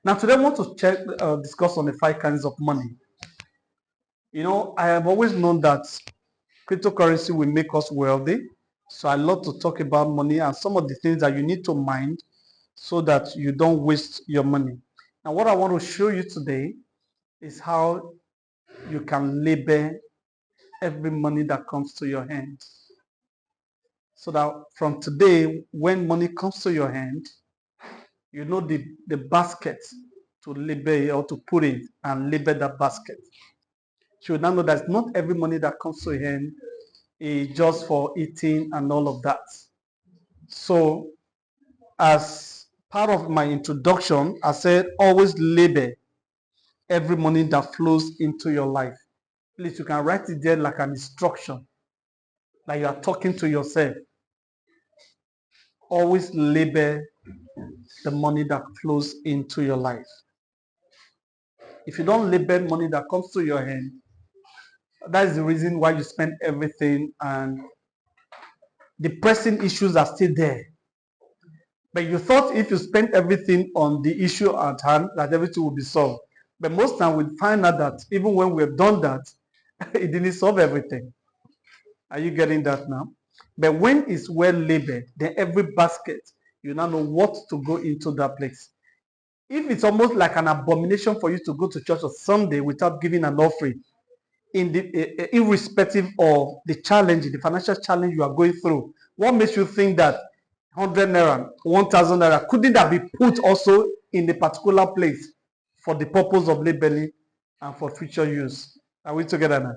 Now today I want to discuss on the 5 kinds of money. I have always known that cryptocurrency will make us wealthy. So I love to talk about money and some of the things that you need to mind so that you don't waste your money. Now what I want to show you today is how you can label every money that comes to your hand. So that from today, when money comes to your hand, you know the basket to label or to put it and label that basket. So you now know that not every money that comes to your hand is just for eating and all of that. So as part of my introduction, I said always label every money that flows into your life. Please, you can write it there like an instruction, like you are talking to yourself. Always label the money that flows into your life. If you don't label money that comes to your hand, that's the reason why you spend everything and the pressing issues are still there. But you thought if you spent everything on the issue at hand, that everything will be solved. But most time we find out that even when we've done that, it didn't solve everything. Are you getting that now? But when it's well labeled, then every basket, you now know what to go into that place. If it's almost like an abomination for you to go to church on Sunday without giving an offering, irrespective of the challenge, the financial challenge you are going through, what makes you think that 100 naira, 1,000 naira couldn't that be put also in a particular place for the purpose of labeling and for future use? Are we together now?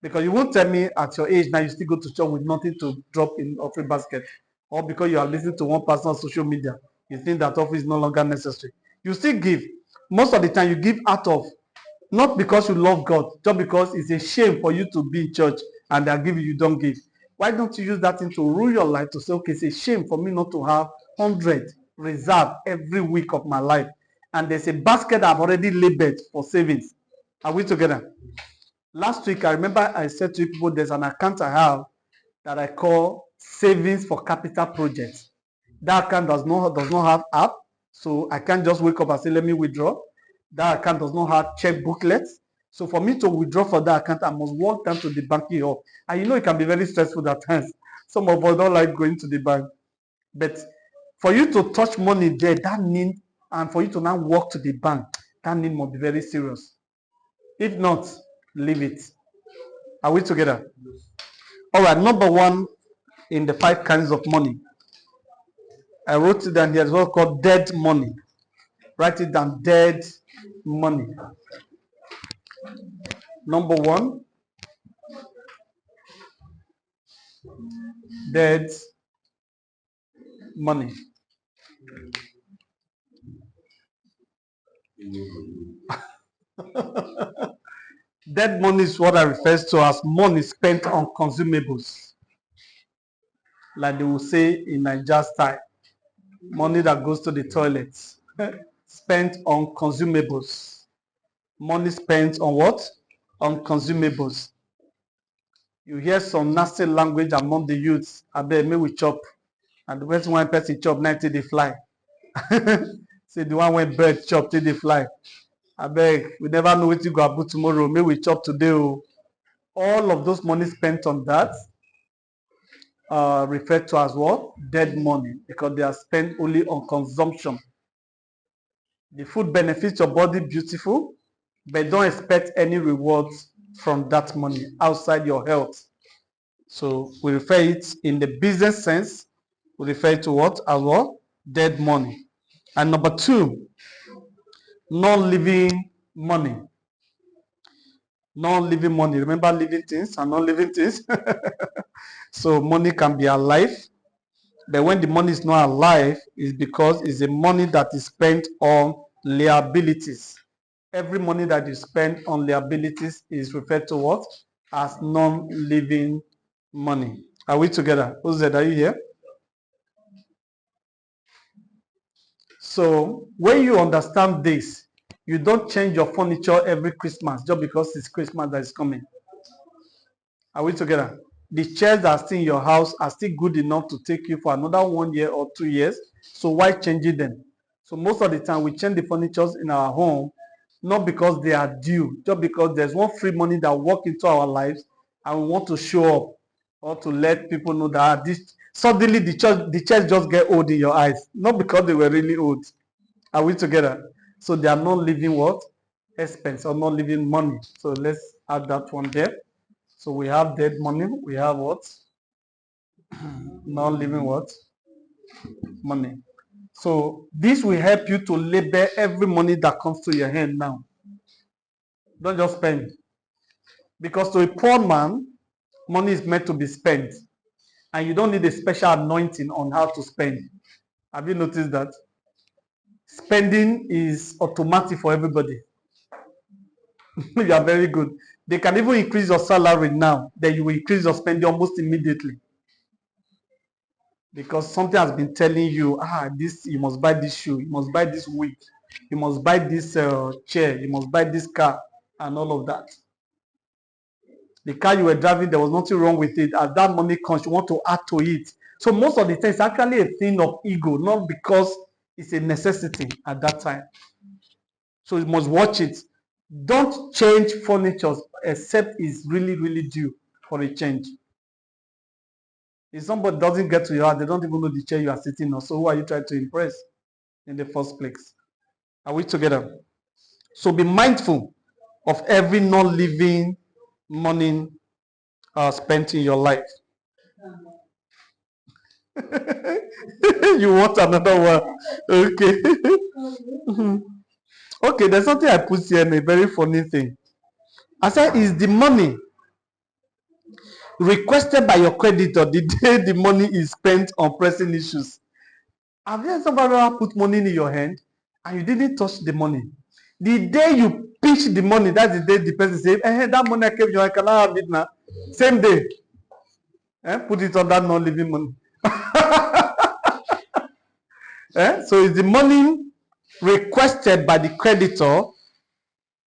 Because you won't tell me at your age now you still go to church with nothing to drop in offering basket, or because you are listening to one person on social media, you think that offering is no longer necessary. You still give. Most of the time you give out of not because you love God, just because it's a shame for you to be in church and they are giving you don't give. Why don't you use that thing to rule your life to say, okay, it's a shame for me not to have 100 reserved every week of my life. And there's a basket I've already labeled for savings. Are we together? Last week, I remember I said to people, there's an account I have that I call Savings for Capital Projects. That account does not have app, so I can't just wake up and say, let me withdraw. That account does not have check booklets. So for me to withdraw for that account, I must walk down to the banking hall. And it can be very stressful at times. Some of us don't like going to the bank. But for you to touch money there, that need, and for you to now walk to the bank, that need must be very serious. If not, leave it. Are we together? All right, number one in the 5 kinds of money. I wrote it down here as well, called dead money. Write it down, dead money. Number one, dead money. Dead money is what I refer to as money spent on consumables. Like they will say in Niger style, money that goes to the toilets. Spent on consumables. Money spent on what? On consumables. You hear some nasty language among the youths. I bet me we chop. And the person one person chop 90 they fly. Say the one when bird chop till they fly. I beg, we never know what you go about tomorrow. Maybe we chop today. Oh. All of those money spent on that referred to as what? Dead money, because they are spent only on consumption. The food benefits your body beautiful, but don't expect any rewards from that money outside your health. So we refer it in the business sense, we refer to what as what? Dead money. And number two, non-living money. Non-living money. Remember living things and non-living things? So money can be alive, but when the money is not alive, it's because it's a money that is spent on liabilities. Every money that you spend on liabilities is referred to what? As non-living money. Are we together? Who's that? Are you here? So when you understand this, you don't change your furniture every Christmas just because it's Christmas that is coming. Are we together? The chairs that are still in your house are still good enough to take you for another 1 year or 2 years. So why changing them? So most of the time we change the furnitures in our home, not because they are due, just because there's one free money that walk into our lives and we want to show up or to let people know that this suddenly the church just get old in your eyes, not because they were really old. Are we together? So they are not living what? Expense or not living money. So let's add that one there. So we have dead money. We have what? Not living what? Money. So this will help you to label every money that comes to your hand now. Don't just spend. Because to a poor man, money is meant to be spent. And you don't need a special anointing on how to spend. Have you noticed that? Spending is automatic for everybody. You are very good. They can even increase your salary now, then you will increase your spending almost immediately. Because something has been telling you, this you must buy this shoe, you must buy this wig, you must buy this chair, you must buy this car, and all of that. The car you were driving, there was nothing wrong with it. As that money comes, you want to add to it. So most of the time, it's actually a thing of ego, not because it's a necessity at that time. So you must watch it. Don't change furniture except it's really, really due for a change. If somebody doesn't get to your house, they don't even know the chair you are sitting on. So who are you trying to impress in the first place? Are we together? So be mindful of every non-living money spent in your life. You want another one? Okay. Okay, there's something I put here, a very funny thing. I said, is the money requested by your creditor the day the money is spent on pressing issues? Have you ever put money in your hand and you didn't touch the money? The day you pitch the money, that's the day the person says, that money I kept you, I cannot have it now. Same day. Put it on that non-living money. So is the money requested by the creditor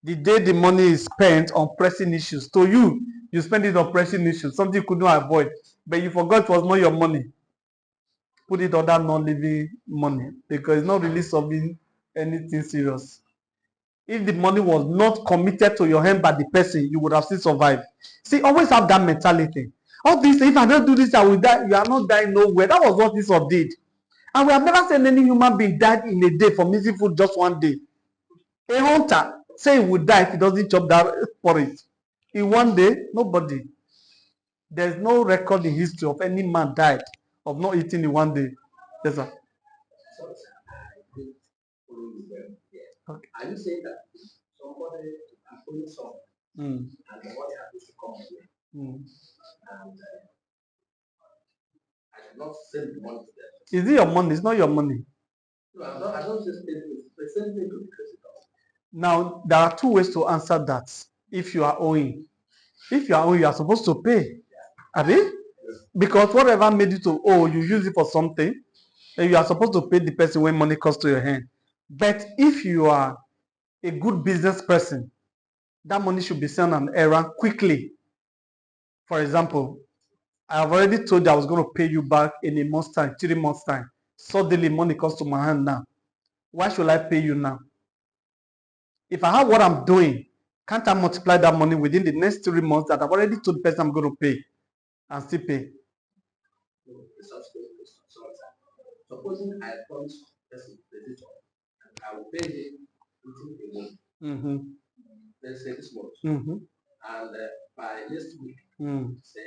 the day the money is spent on pressing issues? To you, you spend it on pressing issues, something you could not avoid, but you forgot it was not your money. Put it on that non-living money because it's not really solving anything serious. If the money was not committed to your hand by the person, you would have still survived. See, always have that mentality. All this, if I don't do this, I will die. You are not dying nowhere. That was what this one did. And we have never seen any human being died in a day for missing food just one day. A hunter say he would die if he doesn't chop that porridge. In one day, nobody. There's no record in history of any man died of not eating in one day. Yes, sir. Okay. Are you saying that somebody is doing something and the money happens to come away? And I should not send the money to them. Is it your money? It's not your money. No, I don't just send it. They send it to the creditor. Now, there are two ways to answer that. If you are owing. If you are owing, you are supposed to pay. Are they? Because whatever made you to owe, you use it for something. And you are supposed to pay the person when money comes to your hand. But if you are a good business person, that money should be sent on errand quickly. For example, I have already told you I was going to pay you back in a month's time, 3 months' time. Suddenly, money comes to my hand now. Why should I pay you now? If I have what I'm doing, can't I multiply that money within the next 3 months that I've already told the person I'm going to pay and still pay? Supposing I promise person creditor and I will pay him within a month. Let's say this month. And by next week, say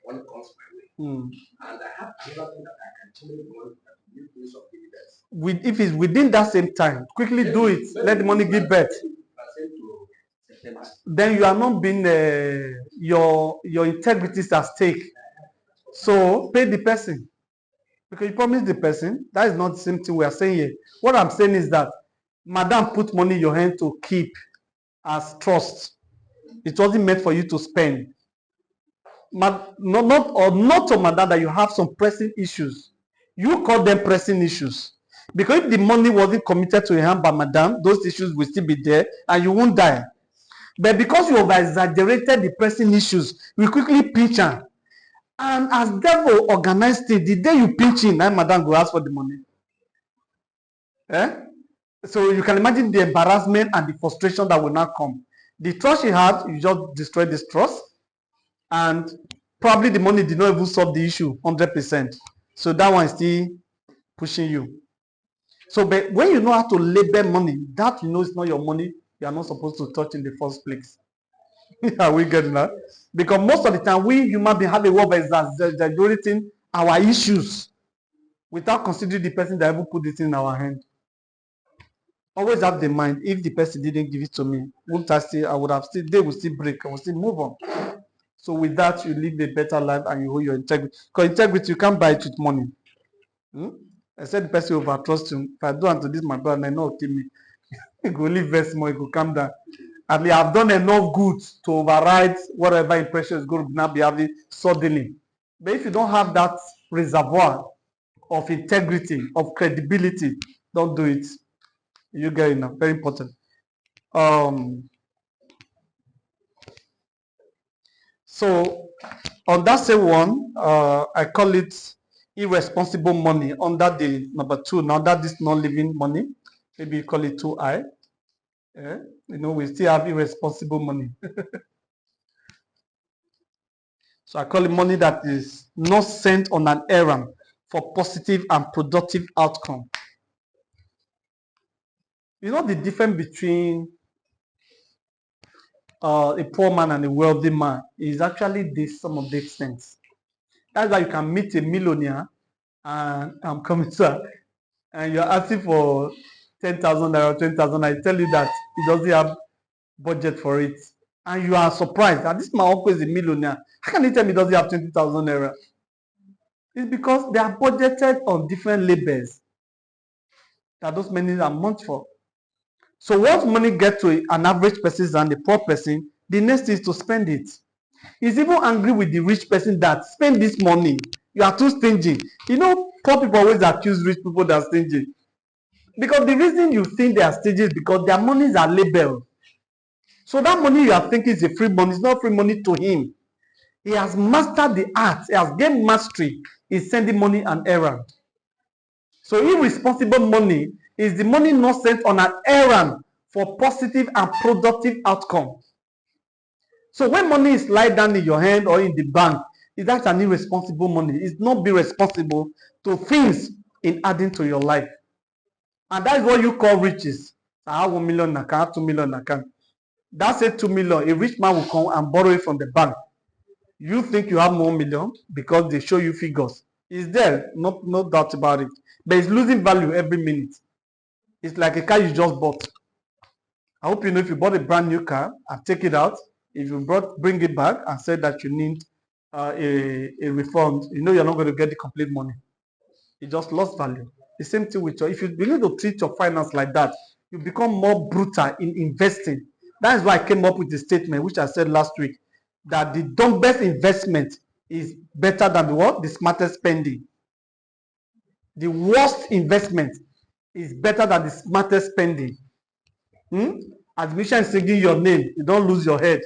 when it comes my way. And I have another thing that I can change the money that will give me some dividends. If it's within that same time, quickly do it. Let the money give birth. Then you are not being your integrity is at stake. So pay the person. Because you promise the person, that is not the same thing we are saying here. What I'm saying is that Madam put money in your hand to keep as trust. It wasn't meant for you to spend. Not to Madam that you have some pressing issues. You call them pressing issues. Because if the money wasn't committed to your hand by Madam, those issues will still be there and you won't die. But because you over-exaggerated the pressing issues, we quickly pinch her. And as devil organized it, the day you pinch in, then Madam go ask for the money. Eh? So you can imagine the embarrassment and the frustration that will now come. The trust she had, you just destroyed this trust, and probably the money did not even solve the issue 100%. So that one is still pushing you. So, but when you know how to label money, that you know it's not your money, you are not supposed to touch in the first place. Are we getting that? Because most of the time, we human beings have a word that is exaggerating our issues without considering the person that ever put it in our hand. Always have the mind, if the person didn't give it to me, won't I still, I would have still, they will still break, I will still move on. So with that, you live a better life and you hold your integrity. Because integrity, you can't buy it with money. I said the person over trust you. If I do unto this, my brother, I know kill me. He go live very small, he go calm down. At least I've done enough good to override whatever impression is going to now be having suddenly. But if you don't have that reservoir of integrity, of credibility, don't do it. You get enough. Very important. So on that same one, I call it irresponsible money under the number 2. Now that this non-living money, maybe you call it 2I. Yeah? You know, we still have irresponsible money. So I call it money that is not sent on an errand for positive and productive outcome. You know the difference between a poor man and a wealthy man is actually this, some of these things. That's why you can meet a millionaire and I'm coming, sir, and you're asking for 10,000 naira or 20,000. I tell you that he doesn't have budget for it. And you are surprised that this my uncle is a millionaire. How can he tell me he doesn't have 20,000 naira? It's because they are budgeted on different labels that those money are meant for. So once money gets to an average person and the poor person, the next is to spend it. He's even angry with the rich person that spend this money. You are too stingy. You know, poor people always accuse rich people that are stingy. Because the reason you think they are stingy is because their monies are labeled. So that money you are thinking is a free money. It's not free money to him. He has mastered the art. He has gained mastery in sending money on errand. So irresponsible money is the money not sent on an errand for positive and productive outcome. So when money is lying down in your hand or in the bank, is that an irresponsible money? It's not be responsible to things in adding to your life. And that is what you call riches. I have 1 million account, I have 2 million account. That's a 2 million. A rich man will come and borrow it from the bank. You think you have 1 million because they show you figures. It's there, no doubt about it. But it's losing value every minute. It's like a car you just bought. I hope you know if you bought a brand new car and take it out, if you bring it back and say that you need a refund, you know you're not going to get the complete money. It just lost value. The same thing with if you begin to treat your finance like that, you become more brutal in investing. That is why I came up with the statement, which I said last week, that the dumbest investment is better than the what? The smartest spending. The worst investment is better than the smartest spending. Admission is singing your name, you don't lose your head.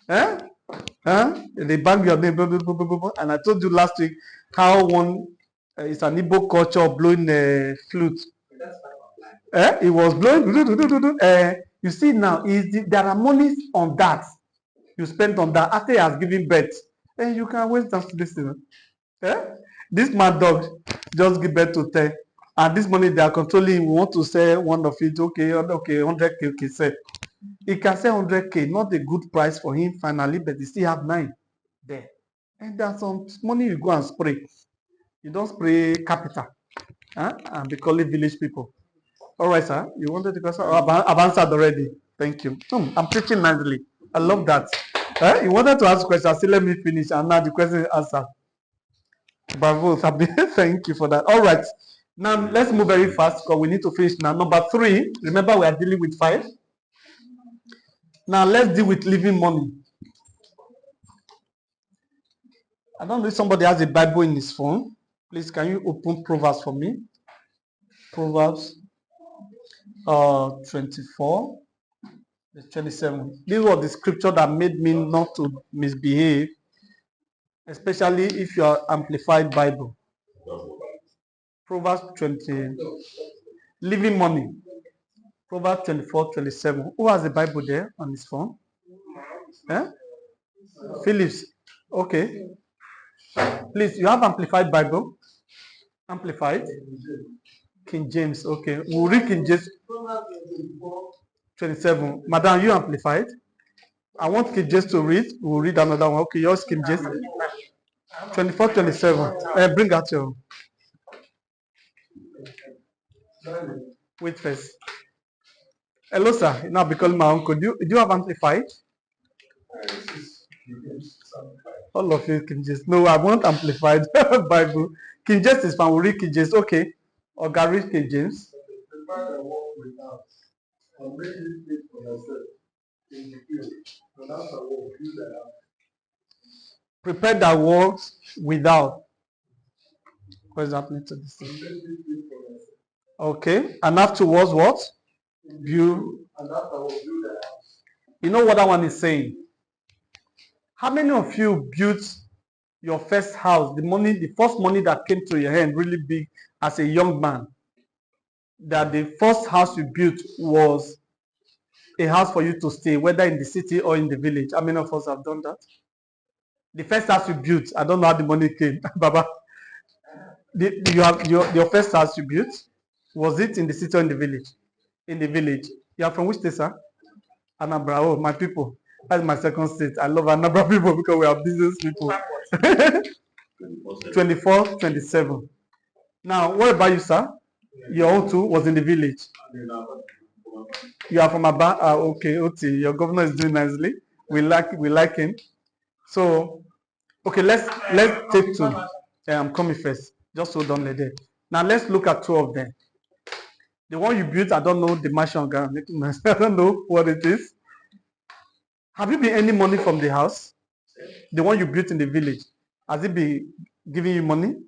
They bang your name, blah, blah, blah, blah, blah. And I told you last week how one it's an Igbo culture of blowing a flute. It was blowing. You see now, there are monies on that. You spend on that after he has given birth. And you can waste that to listen. This mad dog just give birth to 10. And this money they are controlling, we want to sell one of it. Okay, 100K, okay, sell. He can sell 100K, not a good price for him finally, but he still have 9 there. And there's some money you go and spray. You don't spray capital and be calling village people. All right, sir. You wanted to question? I've answered already. Thank you. I'm preaching nicely. I love that. You wanted to ask a question. Still let me finish. And now the question is answered. Bravo. Thank you for that. All right. Now let's move very fast because we need to finish now. Number 3. Remember, we are dealing with 5. Now let's deal with living money. I don't know if somebody has a Bible in his phone. Please, can you open Proverbs for me? Proverbs 24, 27. This was the scripture that made me not to misbehave, especially if you are Amplified Bible. Proverbs 20. Living money. Proverbs 24:27. Who has the Bible there on his phone? Eh? Phillips. Okay. Please, you have Amplified Bible? Amplified? King James. Okay. We'll read King James 27. Madam, you Amplified? I want King James to read. We'll read another one. Okay, yours King James. 24:27. Bring out your. Wait first. Hello, sir. Now become my uncle. Do you have Amplified? All of you King James. No, I want Amplified Bible. King James is fine. We'll read King James. Okay. Or Gary King James. Prepare that works without. What is happening to this thing? Okay. And afterwards, what? You know what that one is saying? How many of you built your first house, the first money that came to your hand really big as a young man? That the first house you built was a house for you to stay, whether in the city or in the village. How many of us have done that? The first house you built, I don't know how the money came, Baba. Your first house you built, was it in the city or in the village? In the village. You are from which state, sir? Anambra. Oh, my people. That's my second state. I love Anambra people because we are business people. 24:27. Now, what about you, sir? Your own too was in the village. You are from Aba. Okay, Oti. Your governor is doing nicely. We like him. So, okay, let's take two. I'm coming first. Just hold on there. Now let's look at two of them. The one you built, I don't know the mansion. I don't know what it is. Have you been earning money from the house? The one you built in the village, has it been giving you money?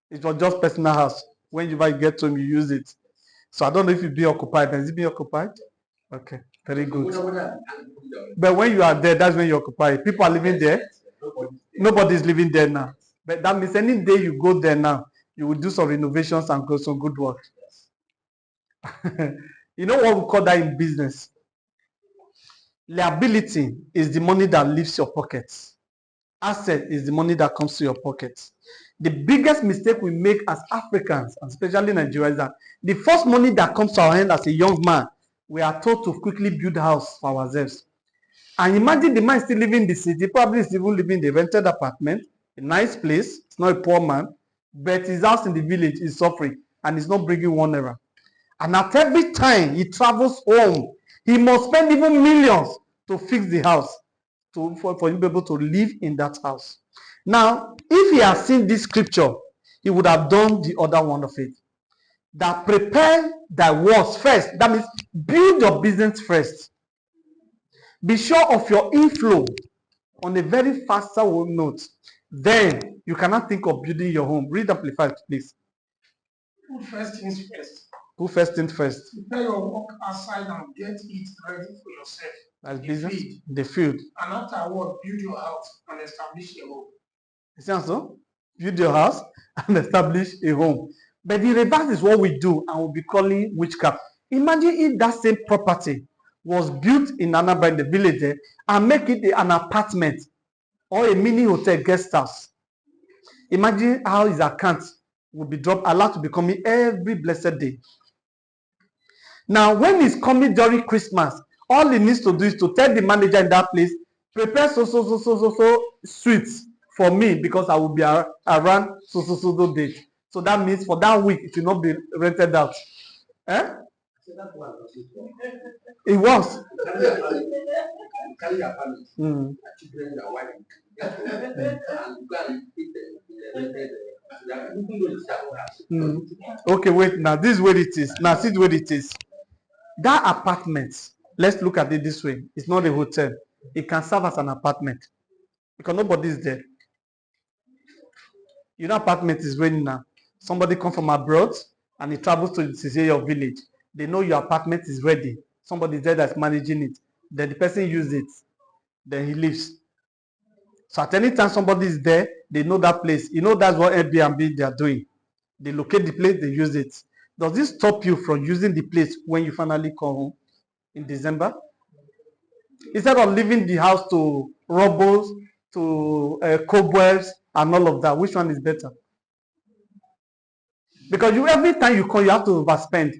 It was just personal house. When you get home, you use it. So I don't know if you've been occupied. Has it been occupied? Okay, very good. But when you are there, that's when you're occupied. People are living there. Nobody's living there now. But that means any day you go there now, you will do some renovations and go some good work. You know what we call that in business? Liability is the money that leaves your pockets. Asset is the money that comes to your pockets. The biggest mistake we make as Africans, and especially Nigeria, is that the first money that comes to our hand as a young man, we are told to quickly build a house for ourselves. And imagine the man still living in the city, probably is even living in the rented apartment, a nice place. It's not a poor man, but his house in the village is suffering and he's not bringing 1 naira. And at every time he travels home, he must spend even millions to fix the house, for him to be able to live in that house. Now, if he has seen this scripture, he would have done the other one of it. That prepare thy works first. That means build your business first. Be sure of your inflow on a very faster note. Then you cannot think of building your home. Read Amplified, please. Put first things first. Put first things first. Prepare your work outside and get it ready for yourself. That's business. The field. And afterward, build your house and establish a home. You see so? Build your house and establish a home. But the reverse is what we do, and we'll be calling witchcraft. Imagine if that same property was built in Anambra in the village there, and make it an apartment or a mini hotel guest house. Imagine how his account will be dropped, allowed to be coming every blessed day. Now, when he's coming during Christmas, all he needs to do is to tell the manager in that place, prepare so sweets for me because I will be around so date. So that means for that week, it will not be rented out. Eh? It was. Okay, wait. Now this is where it is. Now see where it is. That apartment, let's look at it this way. It's not a hotel. It can serve as an apartment because nobody is there. You know, apartment is raining now. Somebody come from abroad and he travels to your village. They know your apartment is ready. Somebody is there that's managing it. Then the person uses it. Then he leaves. So at any time somebody is there, they know that place. You know that's what Airbnb they are doing. They locate the place, they use it. Does this stop you from using the place when you finally come home in December? Instead of leaving the house to robbers, to cobwebs, and all of that, which one is better? Because every time you come, you have to overspend.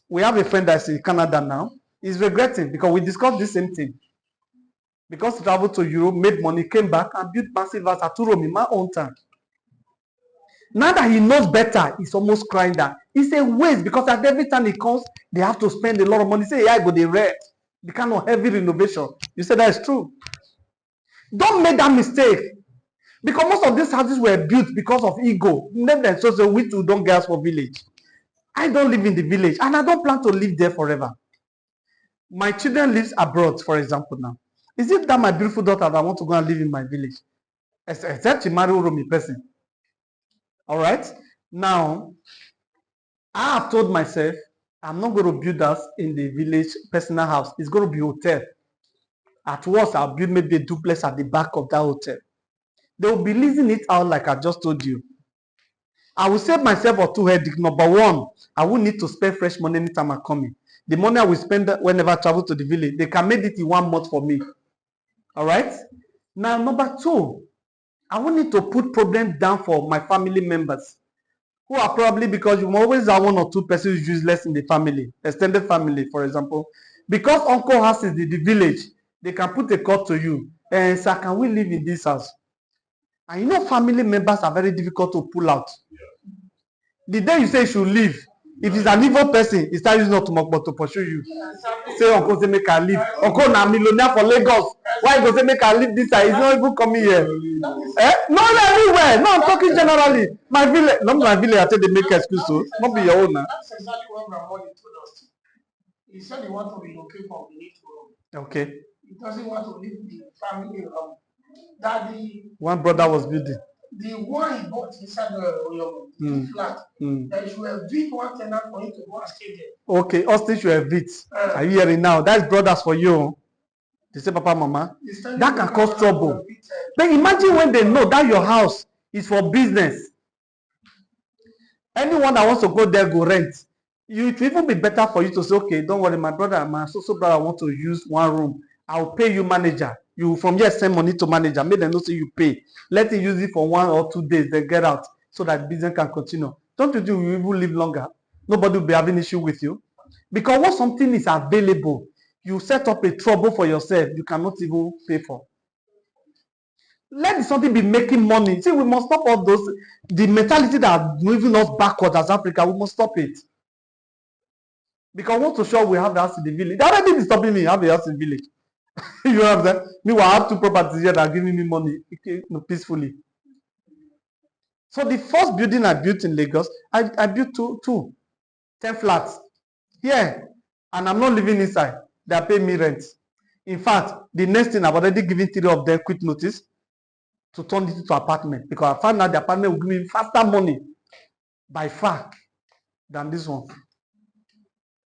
We have a friend that's in Canada now. He's regretting because we discussed the same thing. Because he traveled to Europe, made money, came back, and built massive house at Rome in my own time. Now that he knows better, he's almost crying that it's a waste because at every time he comes, they have to spend a lot of money. Say, yeah, but they rent. The kind of heavy renovation. You say that is true. Don't make that mistake. Because most of these houses were built because of ego. Never so we too don't get us for village. I don't live in the village and I don't plan to live there forever. My children live abroad, for example, now. Is it that my beautiful daughter that want to go and live in my village? Except she marry a Romi person. All right? Now, I have told myself, I'm not going to build us in the village personal house. It's going to be a hotel. At worst, I'll build maybe a duplex at the back of that hotel. They will be leasing it out like I just told you. I will save myself for 2 headaches. Number one, I will need to spend fresh money anytime I come in. The money I will spend whenever I travel to the village, they can make it in 1 month for me. All right? Now, number two, I will need to put problems down for my family members who are probably, because you always have 1 or 2 persons useless in the family, extended family, for example. Because uncle has in the village, they can put a call to you and say, can we live in this house? And you know, family members are very difficult to pull out. The day you say you should leave, if it's an evil person, he starts using not to pursue you. Say, Uncle, say, make I leave. Uncle, na millionaire for Lagos. Why go say, make I leave this side? He's not even coming here. Not everywhere. No, I'm talking generally. My village, not my village, I tell they make excuse to. Not be your own. That's exactly what my mother told us. He said he wants to relocate from Benin to Rome. Okay. He doesn't want to leave the family around. That one brother was building. The one he bought inside the flat, that you have built one tenant for him to go and stay there. Okay, Austin should have it. Are you hearing now? That's brothers for you. They say, Papa, Mama, that can cause trouble. But imagine when they know that your house is for business. Anyone that wants to go there, go rent. It will even be better for you to say, okay, don't worry, my brother, my so brother want to use 1 room. I'll pay you manager. You from here send money to manager. Make them know say you pay. Let him use it for 1 or 2 days. Then get out so that business can continue. Don't you think you will live longer? Nobody will be having issue with you. Because once something is available, you set up a trouble for yourself. You cannot even pay for. Let something be making money. See, we must stop all those. The mentality that are moving us backwards as Africa, we must stop it. Because I want to show we have the house in the village. That already disturbing me. I have a house in the village. You have that. Meanwhile, I have 2 properties here that are giving me money peacefully. So the first building I built in Lagos, I built two 10 flats here, and I'm not living inside. They are paying me rent. In fact, the next thing I've already given 3 of them quick notice to turn it into apartment because I found out the apartment will give me faster money by far than this one.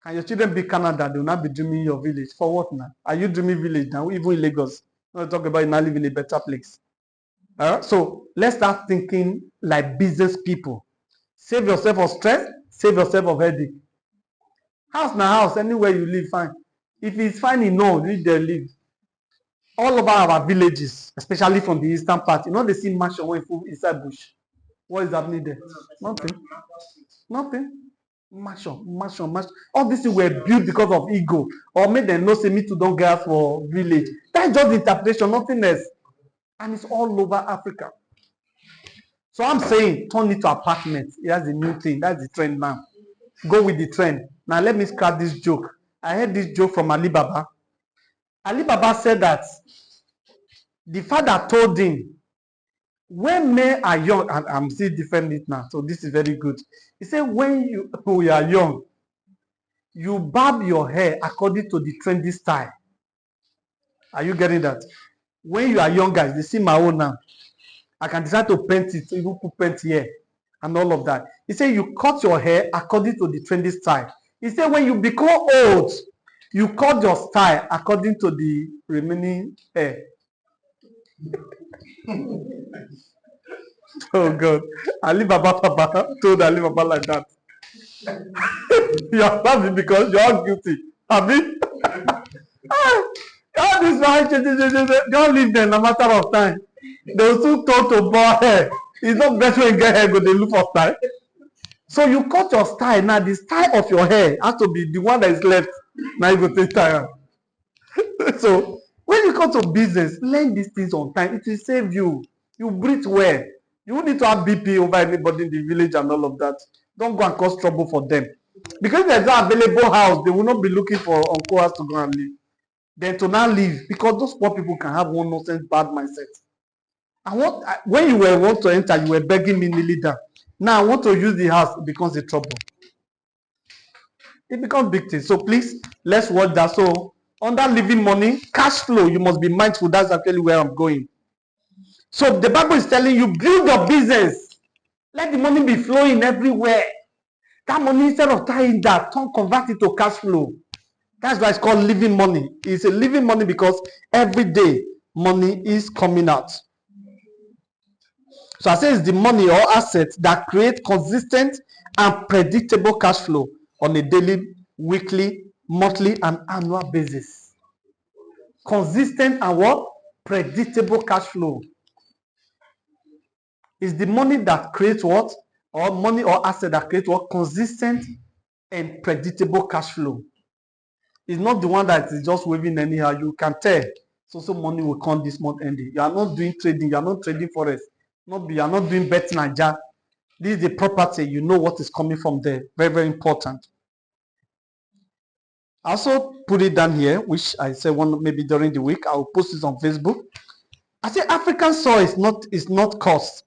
Can your children be Canada? They will not be dreaming your village. For what now? Are you dreaming village now? Even in Lagos. Not talk about you now live in a better place. So let's start thinking like business people. Save yourself of stress, save yourself of headache. House na house, anywhere you live, fine. If it's fine enough, you there live. All over our villages, especially from the eastern part, you know they see mansion when full inside bush. What is happening there? Nothing. Nothing. Mansion. All these things were built because of ego. Or made them know say me too don't get for village. That's just the interpretation, nothing else. And it's all over Africa. So I'm saying turn it to apartments. That's the new thing. That's the trend now. Go with the trend. Now let me scratch this joke. I heard this joke from Alibaba. Alibaba said that the father told him, when men are young, and I'm still defending it now, so this is very good. He said, when you are young, you barb your hair according to the trendy style. Are you getting that? When you are young, guys, they see my own now. I can decide to paint it, even put paint here, and all of that. He said, you cut your hair according to the trendy style. He said, when you become old, you cut your style according to the remaining hair. Oh God, Alibaba Papa told Alibaba like that. You are laughing because you are guilty. Abi? All this marriage, don't leave them no matter of time. They will soon turn to bald hair. It's not best when you get hair, go they look for style. So you cut your style. Now the style of your hair has to be the one that is left. Now you go take time. So when you come to business, learn these things on time. It will save you. You breathe well. You won't need to have BP over anybody in the village and all of that. Don't go and cause trouble for them. Because there's no available house, they will not be looking for uncle house to go and live. Then to now leave, because those poor people can have one nonsense bad mindset. When you want to enter, you were begging me nearly down. Now I want to use the house, it becomes a trouble. It becomes big thing. So please, let's watch that. So under living money, cash flow, you must be mindful. That's actually where I'm going. So the Bible is telling you, build your business. Let the money be flowing everywhere. That money, instead of tying that, convert it to cash flow. That's why it's called living money. It's a living money because every day money is coming out. So I say it's the money or assets that create consistent and predictable cash flow on a daily, weekly, monthly, and annual basis. Consistent and what? Predictable cash flow. Is the money that creates what? Or money or asset that creates what? Consistent and predictable cash flow. It's not the one that is just waving anyhow. You can tell. So money will come this month ending. You are not doing trading. You are not trading forex. You are not doing bet Naija. This is the property. You know what is coming from there. Very, very important. I also put it down here, which I said maybe during the week. I will post this on Facebook. I say African soil is not cost.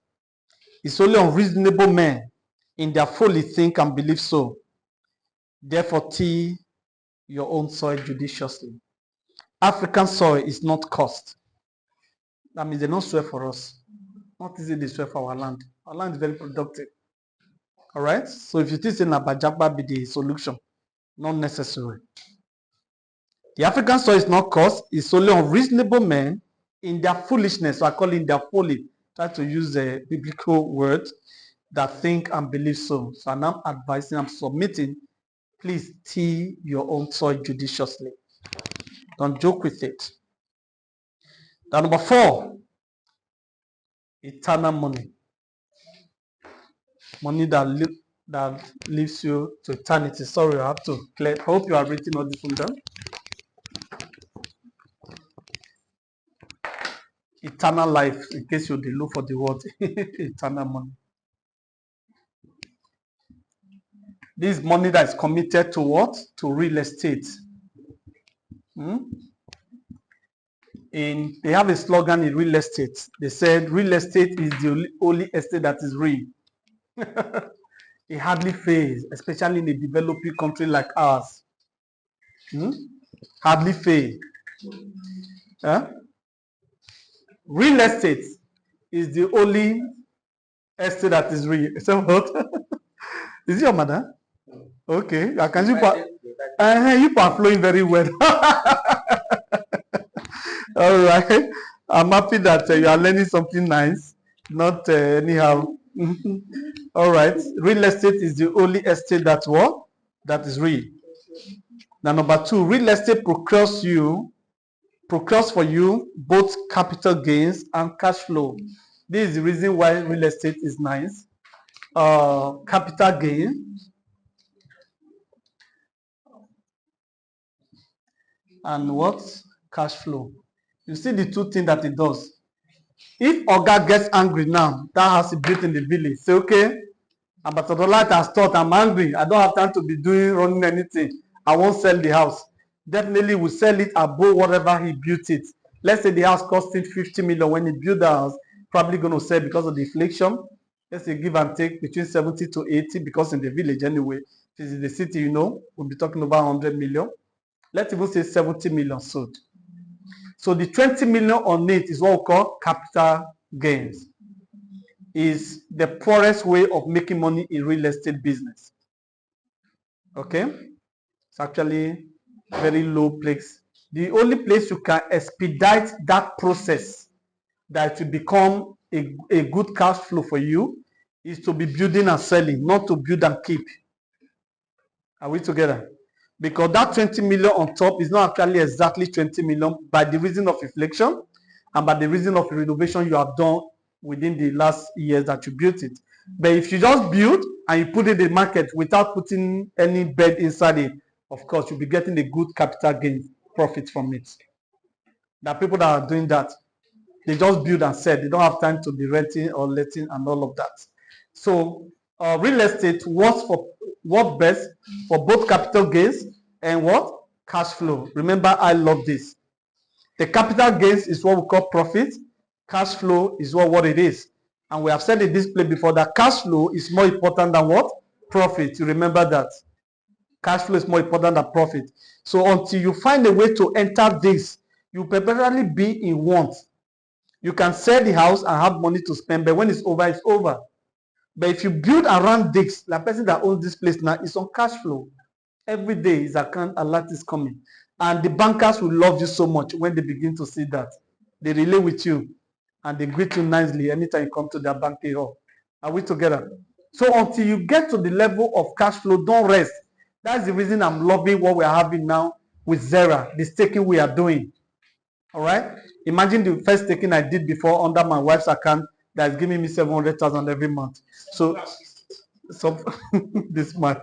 It's only unreasonable men in their folly think and believe so. Therefore, till your own soil judiciously. African soil is not cost. That means they don't swear for us. Not easy they swear for our land. Our land is very productive. All right? So if you think Nabajaba be the solution, not necessary. The African soil is not cost. It's only unreasonable men in their foolishness. So I call it their folly. Try to use a biblical word that think and believe so. So I'm advising, I'm submitting. Please till your own soil judiciously. Don't joke with it. Then number 4, eternal money. Money that leaves you to eternity. Sorry, I have to clear. I hope you are writing all this one down. Eternal life, in case you look for the word eternal money. This money that is committed to what? To real estate. They have a slogan in real estate. They said real estate is the only estate that is real. It hardly fails, especially in a developing country like ours. Hardly fail. Real estate is the only estate that is real. So what? Is it your mother? Okay. Can you you are flowing very well. All right. I'm happy that you are learning something nice. Not anyhow. All right. Real estate is the only estate that what? That is real. Now, number 2, real estate procures for you both capital gains and cash flow. This is the reason why real estate is nice. Capital gain and what? Cash flow. You see the 2 things that it does. If Oga gets angry now, that house is built in the village. Say, okay, Ambassador has thought I'm angry. I don't have time to be running anything. I won't sell the house. Definitely will sell it above whatever he built it. Let's say the house costing 50 million. When he built the house, probably going to sell because of the inflation. Let's say give and take between 70 to 80 because in the village anyway. If it's in the city, we'll be talking about 100 million. Let's even say 70 million sold. So the 20 million on it is what we call capital gains. Is the poorest way of making money in real estate business. Okay? It's actually very low place. The only place you can expedite that process that will become a good cash flow for you is to be building and selling, not to build and keep. Are we together? Because that 20 million on top is not actually exactly 20 million by the reason of inflation and by the reason of renovation you have done within the last years that you built it. But if you just build and you put it in the market without putting any bed inside it, of course, you'll be getting a good capital gain profit from it. There are people that are doing that. They just build and sell. They don't have time to be renting or letting and all of that. So real estate works best for both capital gains and what? Cash flow. Remember, I love this. The capital gains is what we call profit. Cash flow is what it is. And we have said in this place before that cash flow is more important than what? Profit. You remember that. Cash flow is more important than profit. So until you find a way to enter this, you perpetually be in want. You can sell the house and have money to spend, but when it's over, it's over. But if you build around this, the person that owns this place now is on cash flow. Every day his account alert is coming. And the bankers will love you so much when they begin to see that. They relate with you and they greet you nicely anytime you come to their banking hall. Are we together? So until you get to the level of cash flow, don't rest. That's the reason I'm loving what we're having now with Zera, the staking we are doing. All right? Imagine the first staking I did before under my wife's account that's giving me 700,000 every month. So this man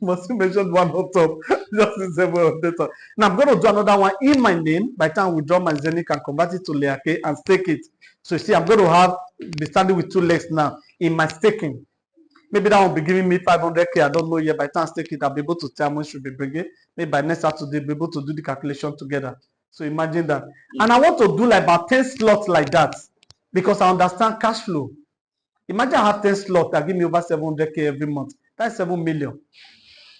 must mention one on top, just 700,000. Now I'm going to do another one in my name. By the time we draw my Zenith and convert it to Leake and stake it. So you see, I'm going to be standing with two legs now in my staking. Maybe that will be giving me 500K. I don't know yet. By the time I stake it, I'll be able to tell how much should be bringing. Maybe by next Saturday, be able to do the calculation together. So imagine that. And I want to do like about 10 slots like that because I understand cash flow. Imagine I have 10 slots that give me over 700K every month. That's 7 million.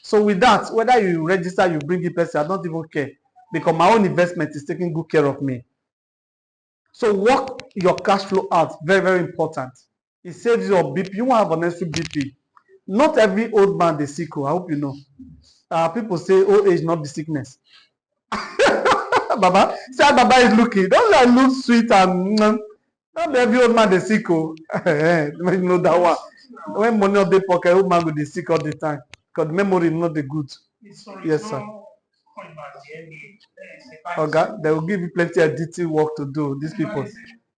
So with that, whether you register, you bring it person, I don't even care because my own investment is taking good care of me. So work your cash flow out. Very, very important. It saves your BP. You won't have an extra BP. Not every old man is sick. I hope you know. People say old age not the sickness. Baba, see how Baba is looking. Don't I look sweet and not every old man is sick. You know that one. When money on the pocket, old man will be sick all the time because memory is not the good. Yes, sir. Okay, they will give you plenty of detailed work to do. These people.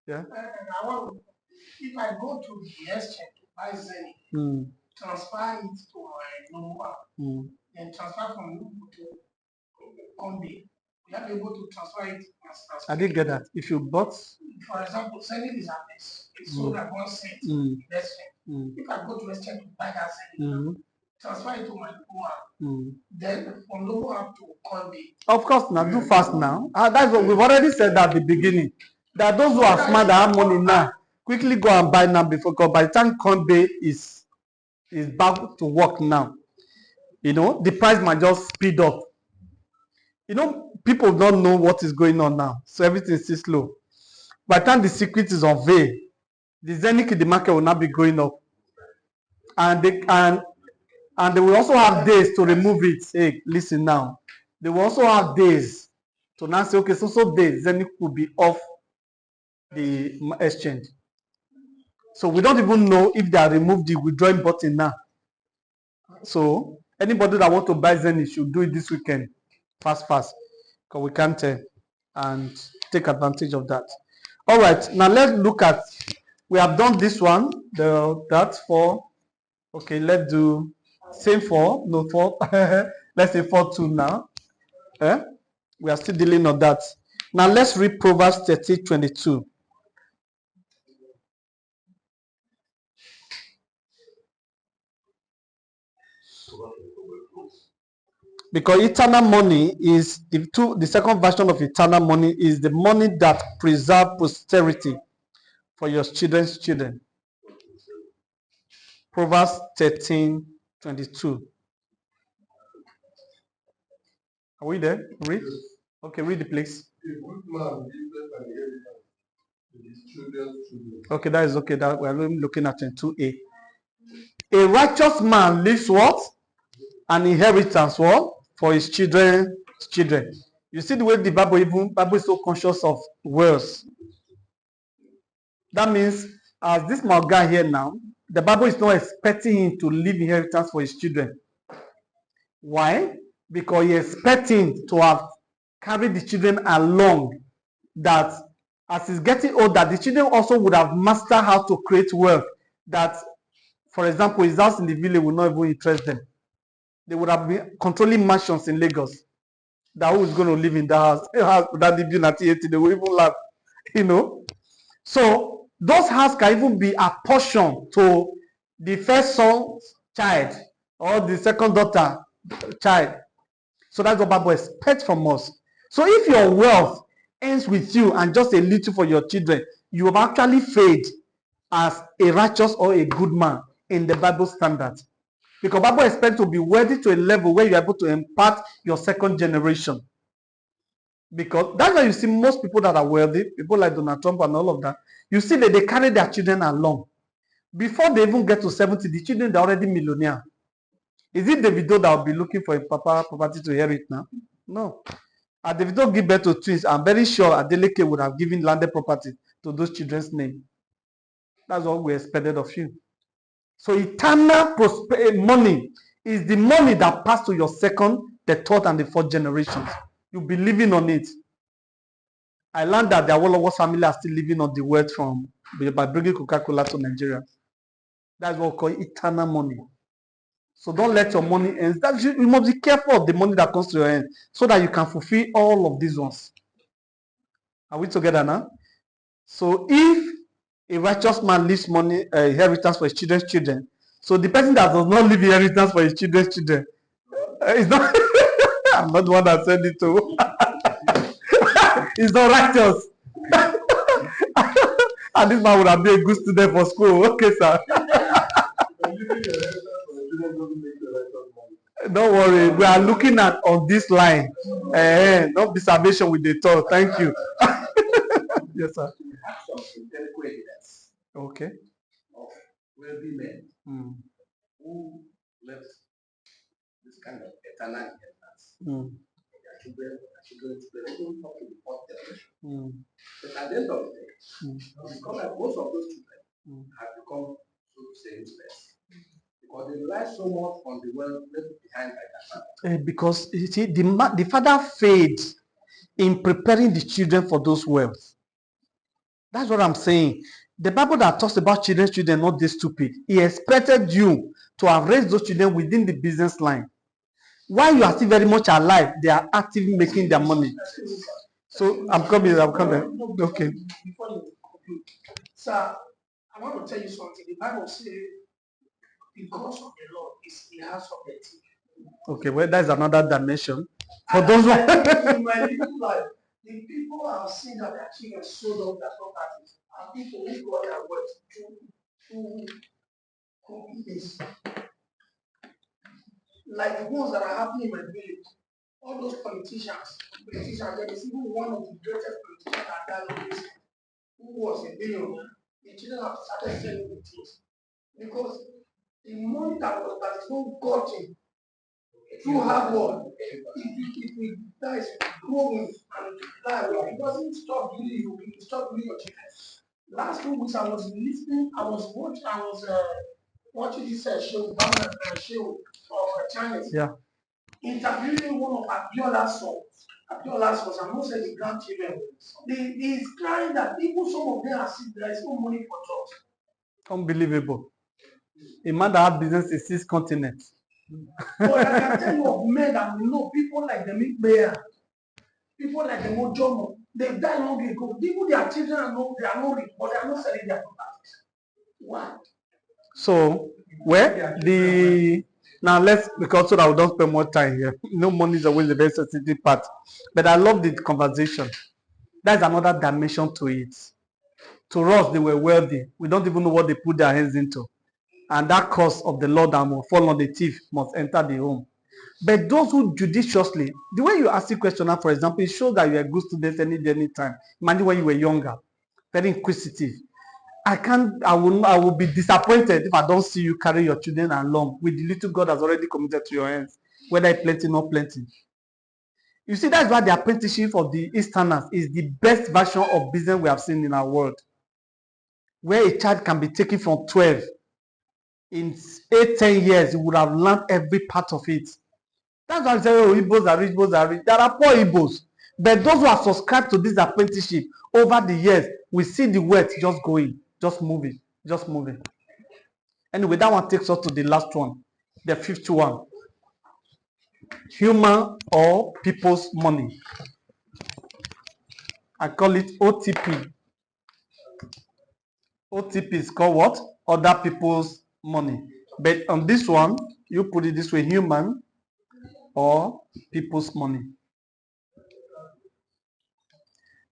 Yeah. If I go to the exchange to buy Zenith, transfer it to my normal app, then transfer from Nubu to Combi, we are able to transfer it as I didn't get that. If you bought, for example, Zenith is it's sold at 1 cent in exchange. If I go to exchange to buy that Zenith, transfer it to my Nubu app, then from Nubu app to Combi. Of course, now do fast now. That's what we've already said at the beginning. That those who are smart that have money now, quickly go and buy now before, because by the time Coinbase is back to work now, you know, the price might just speed up. You know, people don't know what is going on now, so everything is still slow. By the time the secret is unveiled, the Zenith in the market will not be going up, and they will also have days to remove it. Hey, listen now, they will also have days to now say, okay, so days Zenith will be off the exchange. So we don't even know if they have removed the withdrawing button now. So anybody that want to buy Zenith should do it this weekend, fast, because we can't tell and take advantage of that. All right, now let's look at. We have done this one, that for. Okay, let's do same for no for. Let's say 4-2 now. We are still dealing on that. Now let's read Proverbs 30:22. Because eternal money is the second version of eternal money is the money that preserves posterity for your children's children. Proverbs 13:22. Are we there? Read. Okay, read the place. Okay, that is okay. That we're looking at in 2a. A righteous man leaves what? An inheritance what? For his children's children. You see the way the Bible is so conscious of words. That means, as this my guy here now, the Bible is not expecting him to leave inheritance for his children. Why? Because he's expecting to have carried the children along, that as he's getting older, the children also would have mastered how to create wealth. That, for example, his house in the village will not even interest them. They would have been controlling mansions in Lagos. That who is going to live in that house? That they build 1980, they will even laugh, you know. So those houses can even be apportioned to the first son's child or the second daughter child. So that's what Bible expects from us. So if your wealth ends with you and just a little for your children, you have actually failed as a righteous or a good man in the Bible standard. Because Bible expects to be worthy to a level where you're able to impart your second generation. Because that's why you see most people that are wealthy, people like Donald Trump and all of that, you see that they carry their children along. Before they even get to 70, the children are already millionaire. Is it Davido that will be looking for a property to inherit now? No. And Davido give birth to twins, I'm very sure Adeleke would have given landed property to those children's name. That's what we expected of you. So eternal money is the money that passed to your second, the third, and the fourth generations. You'll be living on it. I learned that the Awolowo family are still living on the wealth by bringing Coca-Cola to Nigeria. That's what we call eternal money. So don't let your money end. You must be careful of the money that comes to your hand so that you can fulfill all of these ones. Are we together now? So if a righteous man leaves money, inheritance for his children's children, so the person that does not leave inheritance for his children's children is not. I'm not the one that said it to. It's not righteous. And this man would have been a good student for school. Okay, sir. Don't worry, we are looking at on this line. Not the salvation with the thought. Thank you. Yes, sir. Okay. Of wealthy men who left this kind of eternal inheritance. Their children even talk to the fourth generation. But at the end of the day, it's become like most of those children have become, so to say, useless. Because they rely so much on the wealth left behind by their father. Because you see, the father failed in preparing the children for those wealth. That's what I'm saying. The Bible that talks about children not this stupid. He expected you to have raised those children within the business line. While you are still very much alive, they are actively making their money. So I'm coming. Okay. Before you conclude, sir, I want to tell you something. The Bible says the cause of the Lord is the house of the thief. Okay, well, that's another dimension. For those who in my little life, the people I have seen that actually have sold off their properties are people who got their wealth through companies. Like the ones that are happening in my village. All those politicians, there is even one of the greatest politicians that died on this, who was a billionaire. The children have started selling the things. Because the money that is not gotten through hard work, it dies growing and die. It doesn't stop doing you, it stop doing your children. Last 2 weeks I was watching this show, of China. Yeah. Interviewing one of Abiola's sons. Abiola's sons, I'm not saying the grandchildren. He's crying that even some of them are sick, there is no money for jobs. Unbelievable. A man that has business in 6 continents. But I can tell you of men that we know, people like the Mick people like the Mojomo, they died long ago. People, their children are not rich, but they are not selling their properties. Why? So, now because so that we don't spend more time here. No money is always the very sensitive part. But I love the conversation. That's another dimension to it. To us, they were wealthy. We don't even know what they put their hands into. And that curse of the Lord that will fall on the thief must enter the home. But those who judiciously, the way you ask the question now, for example, it shows that you are a good student any time. Imagine when you were younger, very inquisitive. I will be disappointed if I don't see you carry your children along with the little God has already committed to your hands, whether it's plenty or not plenty. You see, that's why the apprenticeship of the Easterners is the best version of business we have seen in our world. Where a child can be taken from 12. In 8-10 years, you would have learned every part of it. That's why I say, oh, Igbos are rich, Igbos are rich. There are poor Igbos. But those who are subscribed to this apprenticeship over the years, we see the wealth just going, just moving, just moving. Anyway, that one takes us to the last one, the fifth one. Human or people's money. I call it OTP. OTP is called what? Other people's money. But on this one, you put it this way, human or people's money.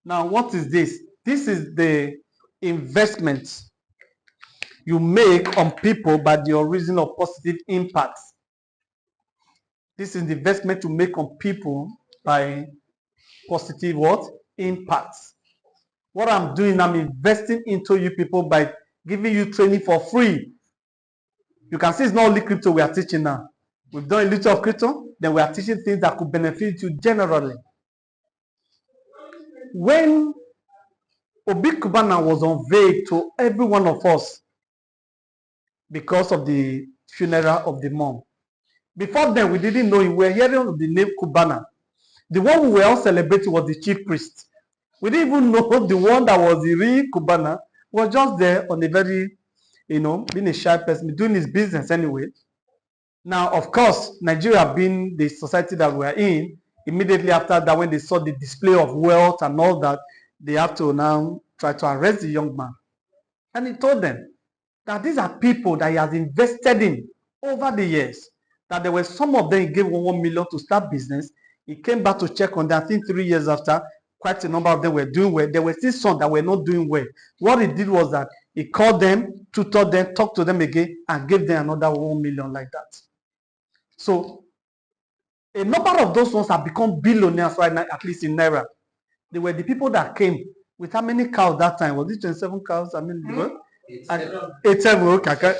Now, what is this? This is the investment you make on people by the origin of positive impacts. This is the investment you make on people by positive what? Impacts. What I'm doing, I'm investing into you people by giving you training for free. You can see it's not only crypto we are teaching now. We've done a little of crypto, then we are teaching things that could benefit you generally. When Obi Kubana was unveiled to every one of us because of the funeral of the mom. Before then, we didn't know him. We were hearing of the name Kubana. The one we were all celebrating was the chief priest. We didn't even know the one that was the real Kubana was just there on a very, being a shy person, doing his business anyway. Now, of course, Nigeria being the society that we are in, immediately after that, when they saw the display of wealth and all that, they have to now try to arrest the young man. And he told them that these are people that he has invested in over the years. That there were some of them, he gave 1 million to start business. He came back to check on them. I think 3 years after, quite a number of them were doing well. There were still some that were not doing well. What he did was that he called them, tutored them, talked to them again, and gave them another 1 million like that. So, a number of those ones have become billionaires right now, at least in Naira. They were the people that came with how many cows that time? Was it 27 cows? I mean, 87. Okay.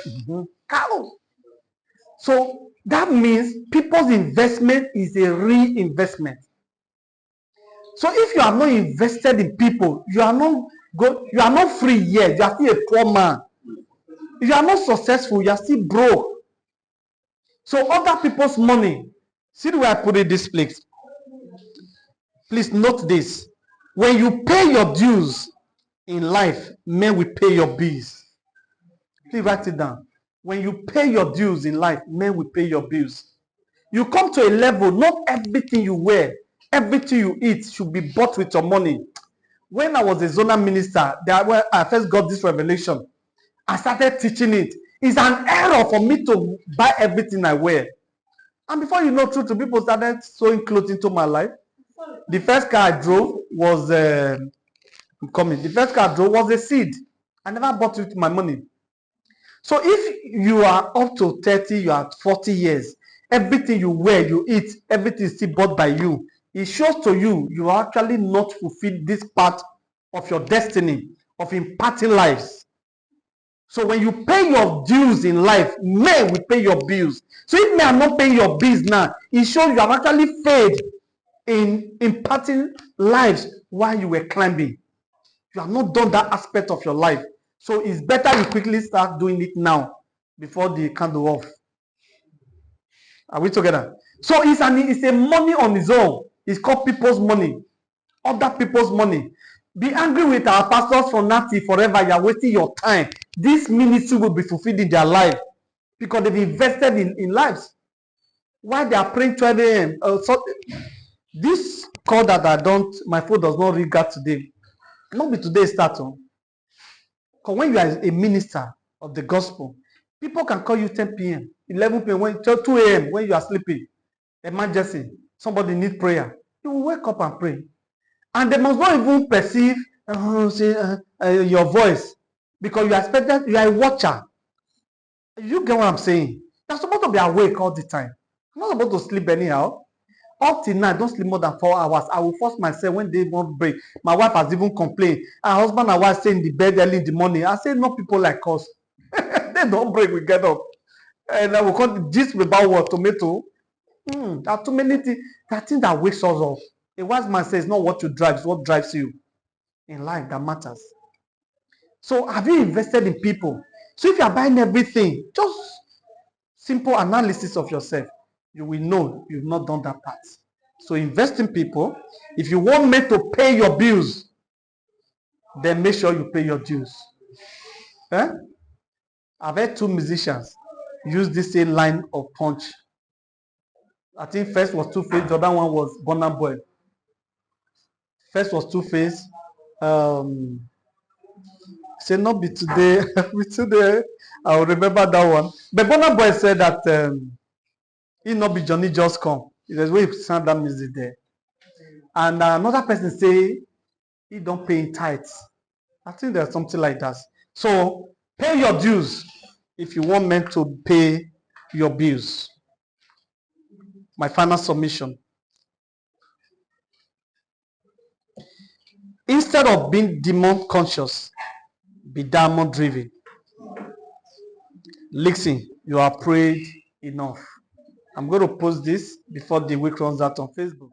Cows. So, that means people's investment is a reinvestment. So if you are not invested in people, you are not free yet. You are still a poor man. If you are not successful, you are still broke. So other people's money. See the way I put it this place. Please note this. When you pay your dues in life, men will pay your bills. Please write it down. When you pay your dues in life, men will pay your bills. You come to a level, not everything you wear, everything you eat should be bought with your money. When I was a zonal minister, when I first got this revelation, I started teaching it. It's an error for me to buy everything I wear. And before you know, truth, people started sewing clothes into my life. The first car I drove was The first car I drove was a seed. I never bought it with my money. So if you are up to 30, you are 40 years, everything you wear, you eat, everything is still bought by you. It shows to you, you are actually not fulfilled this part of your destiny, of imparting lives. So when you pay your dues in life, men will pay your bills. So if men are not paying your bills now, it shows you have actually failed in imparting lives while you were climbing. You have not done that aspect of your life. So it's better you quickly start doing it now before the candle off. Are we together? So it's a money on its own. It's called people's money. Other people's money. Be angry with our pastors for nothing forever. You are wasting your time. This ministry will be fulfilled in their life because they've invested in lives. While they are praying 12 a.m. This call that my phone does not ring out today. Not be today start on. Because when you are a minister of the gospel, people can call you 10 p.m., 11 p.m., 2 a.m. when you are sleeping. Emergency. Somebody needs prayer. You will wake up and pray. And they must not even perceive your voice. Because you are expected, you are a watcher. You get what I'm saying? You're supposed to be awake all the time. I'm not supposed to sleep anyhow. Up till now, I don't sleep more than 4 hours. I will force myself when they won't break. My wife has even complained. Her husband and wife stay in the bed early in the morning. I say, no people like us. They don't break, we get up. And I will come gist about what? Tomato. There are too many things. There are things that wakes us up. A wise man says, not what you drive, it's what drives you in life that matters. So have you invested in people? So if you are buying everything, just simple analysis of yourself. you will know you've not done that part. So invest in people. If you want men to pay your bills, then make sure you pay your dues. Eh? I've heard 2 musicians use this same line of punch. I think first was Two-Face, the other one was Burna Boy. First was Two-Face. Say not be today, be today. I'll remember that one. But Burna Boy said that he not be Johnny just come. He says, we sound that music there. And another person say he don't pay in tithes. I think there's something like that. So pay your dues if you want men to pay your bills. My final submission. Instead of being demon conscious, be diamond driven. Listen, you are prayed enough. I'm going to post this before the week runs out on Facebook.